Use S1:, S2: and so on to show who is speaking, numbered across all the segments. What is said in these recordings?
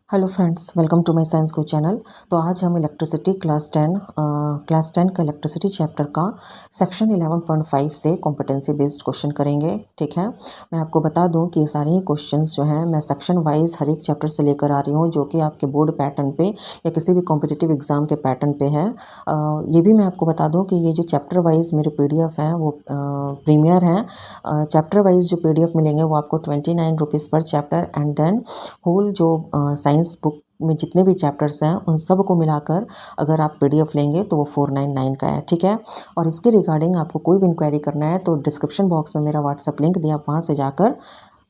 S1: Hello friends, welcome to my science group channel. तो आज हम इलेक्ट्रिसिटी क्लास 10 का इलेक्ट्रिसिटी चैप्टर का सेक्शन 11.5 से कॉम्पिटेंसी बेस्ड क्वेश्चन करेंगे। ठीक है, मैं आपको बता दूं कि ये सारे ही क्वेश्चंस जो हैं मैं सेक्शन वाइज हर एक चैप्टर से लेकर आ रही हूं, जो कि आपके बोर्ड पैटर्न पे या किसी भी कॉम्पिटिटिव एग्जाम के पैटर्न पे है। ये भी मैं आपको बता दूँ कि ये जो चैप्टर वाइज मेरे PDF हैं वो प्रीमियर हैं। चैप्टर वाइज जो PDF मिलेंगे वो आपको 29 रुपीज़ पर चैप्टर, एंड देन होल जो साइंस बुक में जितने भी चैप्टर्स हैं उन सब को मिलाकर अगर आप PDF लेंगे तो वो 499 का है। ठीक है, और इसके रिगार्डिंग आपको कोई भी इंक्वायरी करना है तो डिस्क्रिप्शन बॉक्स में मेरा व्हाट्सअप लिंक दिया, आप वहाँ से जाकर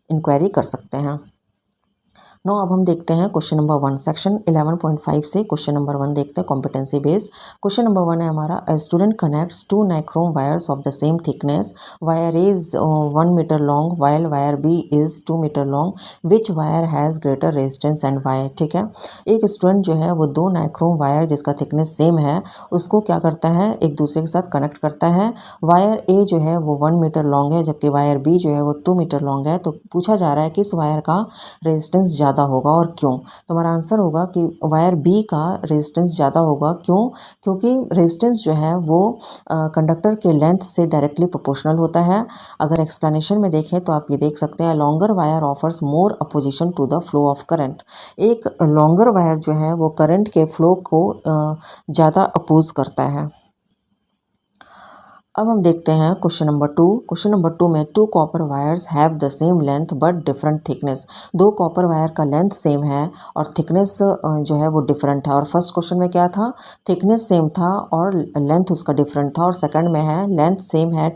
S1: इंक्वायरी कर सकते हैं। नो, अब हम देखते हैं क्वेश्चन नंबर 1। सेक्शन 11.5 से क्वेश्चन नंबर 1 देखते हैं, कॉम्पिटेंसी बेस्ड। क्वेश्चन नंबर 1 है हमारा, a student connects to nichrome wires of the same thickness. Wire is 1 metre long while wire B is 2 metre long. Which wire has greater resistance and why. ठीक है, एक student जो है वो दो nichrome wire जिसका थिकनेस सेम है उसको क्या करता है, एक दूसरे के साथ कनेक्ट करता है। वायर ए जो है वो 1 मीटर लॉन्ग है, जबकि वायर बी जो है वो 2 मीटर लॉन्ग है। तो पूछा जा रहा है कि इस वायर का रेजिस्टेंस ज़्यादा होगा और क्यों। तो हमारा आंसर होगा कि वायर बी का रेजिस्टेंस ज़्यादा होगा। क्यों? क्योंकि रेजिस्टेंस जो है वो कंडक्टर के लेंथ से डायरेक्टली प्रोपोर्शनल होता है। अगर एक्सप्लेनेशन में देखें तो आप ये देख सकते हैं, longer wire offers more opposition to the flow of current. एक लॉन्गर वायर जो है वो करंट के फ्लो को ज़्यादा अपोज करता है। अब हम देखते हैं क्वेश्चन नंबर 2। क्वेश्चन नंबर 2 में two copper wires have the same length but different thickness. दो कॉपर वायर का लेंथ सेम है और थिकनेस जो है वो डिफरेंट है। और फर्स्ट क्वेश्चन में क्या था, थिकनेस सेम था और लेंथ उसका डिफरेंट था, और सेकंड में है लेंथ सेम है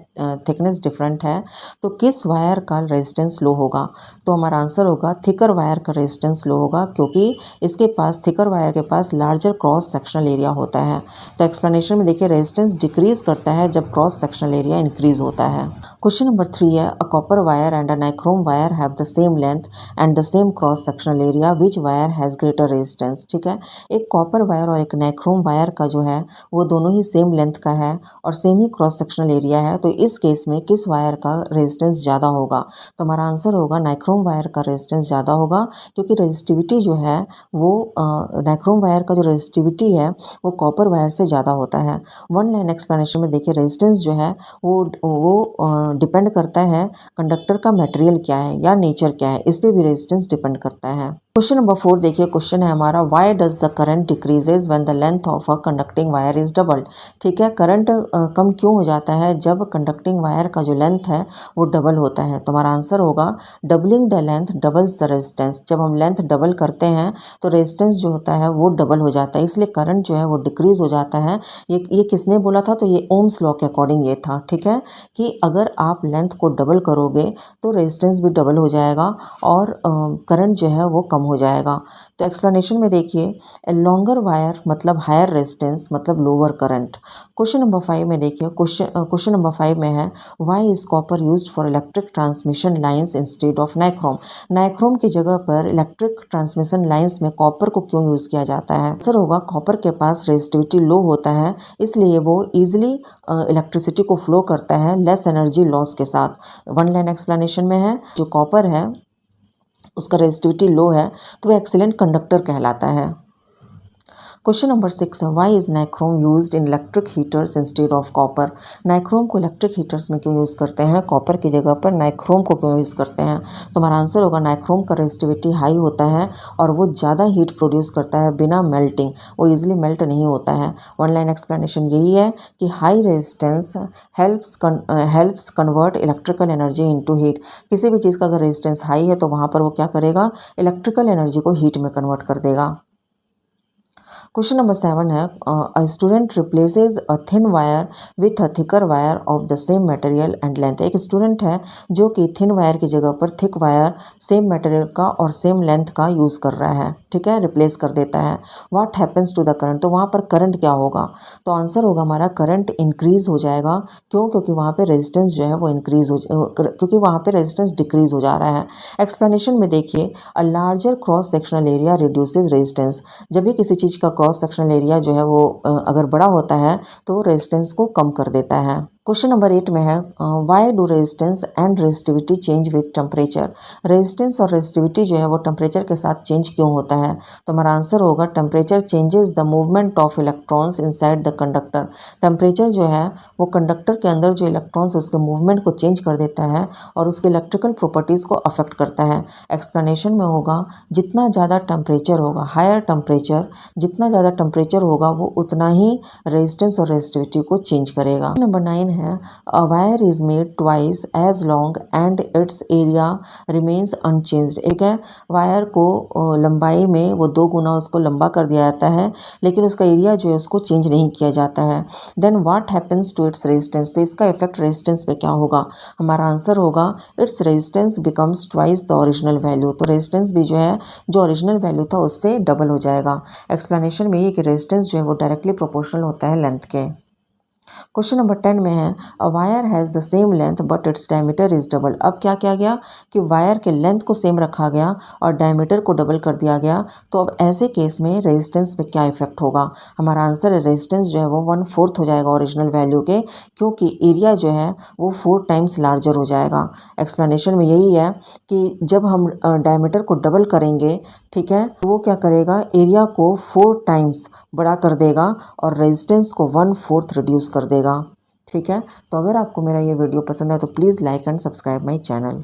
S1: थिकनेस डिफरेंट है। तो किस वायर का रेजिस्टेंस लो होगा? तो हमारा आंसर होगा थिकर वायर का रेजिस्टेंस लो होगा, क्योंकि इसके पास, थिकर वायर के पास लार्जर क्रॉस सेक्शनल एरिया होता है। तो एक्सप्लेनेशन में देखिए, रेजिस्टेंस डिक्रीज करता है जब क्रॉस सेक्शनल एरिया इंक्रीज होता है। क्वेश्चन नंबर 3 है, a copper wire and a nichrome wire have the same length and the same cross sectional area, which wire has greater resistance. ठीक है, एक कॉपर वायर और एक नाइक्रोम वायर का जो है वो दोनों ही सेम लेंथ का है और सेम ही क्रॉस सेक्शनल एरिया है। तो इस केस में किस वायर का रेजिस्टेंस ज़्यादा होगा? तो हमारा आंसर होगा नाइक्रोम वायर का रेजिस्टेंस ज़्यादा होगा, क्योंकि रेजिस्टिविटी जो है वो नाइक्रोम वायर का जो रेजिस्टिविटी है वो कॉपर वायर से ज़्यादा होता है। वन लाइन एक्सप्लेनेशन में देखिए, रेजिस्टेंस जो है वो डिपेंड करता है कंडक्टर का मटेरियल क्या है या नेचर क्या है, इस पे भी रेजिस्टेंस डिपेंड करता है। क्वेश्चन नंबर 4 देखिए, क्वेश्चन है हमारा, why does the current decreases when the length of a conducting wire is doubled. ठीक है, करंट कम क्यों हो जाता है जब कंडक्टिंग वायर का जो लेंथ है वो डबल होता है? तो हमारा आंसर होगा doubling the length doubles the resistance. जब हम लेंथ डबल करते हैं तो रेजिस्टेंस जो होता है वो डबल हो जाता है, इसलिए करंट जो है वो डिक्रीज हो जाता है। ये किसने बोला था? तो ये ओम्स लॉ के अकॉर्डिंग ये था। ठीक है, कि अगर आप लेंथ को डबल करोगे तो रेजिस्टेंस भी डबल हो जाएगा और करंट जो है वो कम हो जाएगा। तो एक्सप्लेनेशन में देखिए, ए लॉन्गर वायर मतलब हायर रेजिस्टेंस मतलब लोअर करंट। क्वेश्चन नंबर 5 में देखिए, क्वेश्चन नंबर 5 में है, why is copper used for electric transmission lines instead of nichrome. Nichrome की जगह पर इलेक्ट्रिक ट्रांसमिशन लाइंस में कॉपर को क्यों यूज़ किया जाता है? आंसर होगा कॉपर के पास रेजिस्टिविटी लो होता है, इसलिए वो ईजिली इलेक्ट्रिसिटी को फ्लो करता है लेस एनर्जी लॉस के साथ। वन लाइन एक्सप्लेनेशन में है, जो कॉपर है उसका रेजिस्टिविटी लो है तो वह एक्सीलेंट कंडक्टर कहलाता है। क्वेश्चन नंबर 6 है, why is nichrome used in electric heaters instead of copper. Nichrome को इलेक्ट्रिक हीटर्स में क्यों यूज़ करते हैं, कॉपर की जगह पर नाइक्रोम को क्यों यूज़ करते हैं? तो हमारा आंसर होगा नाइक्रोम का रेजिस्टिविटी हाई होता है और वो ज़्यादा हीट प्रोड्यूस करता है बिना मेल्टिंग, वो ईजिली मेल्ट नहीं होता है। वन लाइन एक्सप्लेनेशन यही है कि high resistance helps convert electrical energy into heat. किसी भी चीज़ का अगर रेजिस्टेंस हाई है तो वहाँ पर वो क्या करेगा, इलेक्ट्रिकल एनर्जी को हीट में कन्वर्ट कर देगा। क्वेश्चन नंबर 7 है, a student replaces a thin wire with a thicker wire of the same material and length. एक स्टूडेंट है जो कि थिन वायर की जगह पर थिक वायर सेम मटेरियल का और सेम लेंथ का यूज़ कर रहा है। ठीक है, रिप्लेस कर देता है। What happens to the current. तो वहाँ पर करंट क्या होगा? तो आंसर होगा हमारा करंट इंक्रीज हो जाएगा। क्यों? क्योंकि वहाँ पे रेजिस्टेंस जो है वो क्योंकि वहाँ पे रेजिस्टेंस डिक्रीज हो जा रहा है। एक्सप्लेनेशन में देखिए, a larger cross sectional area reduces resistance. जब भी किसी चीज़ का क्रॉस सेक्शनल एरिया जो है वो अगर बड़ा होता है तो रेजिस्टेंस को कम कर देता है। क्वेश्चन नंबर 8 में है why do resistance and resistivity change with temperature. Resistance और रेजिस्टिविटी जो है वो टेम्परेचर के साथ चेंज क्यों होता है। तो हमारा आंसर होगा temperature changes the movement of electrons inside the conductor. Temperature जो है वो कंडक्टर के अंदर जो इलेक्ट्रॉन्स उसके मूवमेंट को चेंज कर देता है और उसके इलेक्ट्रिकल प्रॉपर्टीज़ को अफेक्ट करता है। एक्सप्लेनेशन में होगा जितना ज़्यादा टेम्परेचर होगा, हायर टेम्परेचर, जितना ज़्यादा टेम्परेचर होगा वो उतना ही रेजिस्टेंस और रेजिस्टिविटी को चेंज करेगा। नंबर 9 है a wire is made twice as long and its area remains unchanged. एक है वायर को लंबाई में वो 2 गुना उसको लंबा कर दिया जाता है लेकिन उसका एरिया जो है उसको चेंज नहीं किया जाता है। Then what happens to its resistance. तो इसका इफेक्ट रेजिस्टेंस पे क्या होगा। हमारा आंसर होगा its resistance becomes twice the original value. तो रेजिस्टेंस भी जो है जो ओरिजिनल वैल्यू था उससे डबल हो जाएगा। एक्सप्लेनेशन में ये कि रेजिस्टेंस जो है वो डायरेक्टली प्रोपोर्शनल होता है लेंथ के। क्वेश्चन नंबर 10 में है a wire has the same length but its diameter is double. अब क्या किया गया कि वायर के लेंथ को सेम रखा गया और डायमीटर को डबल कर दिया गया। तो अब ऐसे केस में रेजिस्टेंस पे क्या इफेक्ट होगा। हमारा आंसर है रेजिस्टेंस जो है वो 1/4 हो जाएगा ओरिजिनल वैल्यू के, क्योंकि एरिया जो है वो 4 टाइम्स लार्जर हो जाएगा। एक्सप्लेनेशन में यही है कि जब हम डायमीटर को डबल करेंगे, ठीक है, तो वो क्या करेगा एरिया को 4 टाइम्स बड़ा कर देगा और रेजिस्टेंस को 1/4 रिड्यूस कर देगा। ठीक है, तो अगर आपको मेरा ये वीडियो पसंद है तो please like and subscribe my channel.